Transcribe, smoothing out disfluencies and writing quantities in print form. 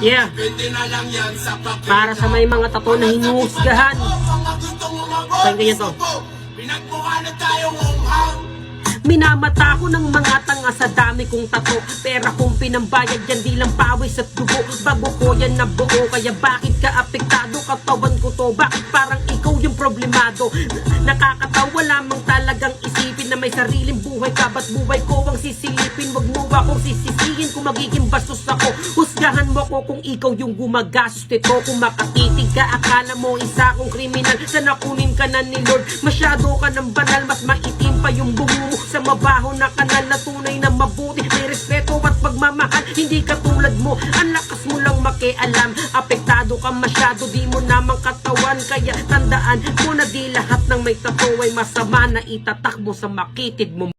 Yeah. Para sa may mga tato na hinuhusgahan. Pakinggan niyo to. Minamata ko ng mga tanga sa dami kong tato. Pera kong pinambayad yan, di lang pawis at dugo. Bago ko yan nabuo, kaya bakit ka apektado? Katawan ko to, bakit parang ikaw yung problemado? Nakakatawa lamang talagang isipin na may sariling buhay ka. Ba't buhay ko ang sisilipin? Wag mo akong sisisihin kung magiging bastos ako. Husgahan mo ko kung ikaw yung gumagastos nito. Kung makatitig ka, akala mo isa kong kriminal. Sana kunin ka na ni Lord. Masyado ka ng banal, mas maitim pa yung bungo mo sa mabaho na kanal na tunay na mabuti. May respeto at pagmamahal, hindi ka tulad mo. Ang lakas mo lang makialam. Apektado ka masyado, di mo namang katawan. Kaya tandaan mo na di lahat ng may tato ay masama na itatakbo sa makitid mo.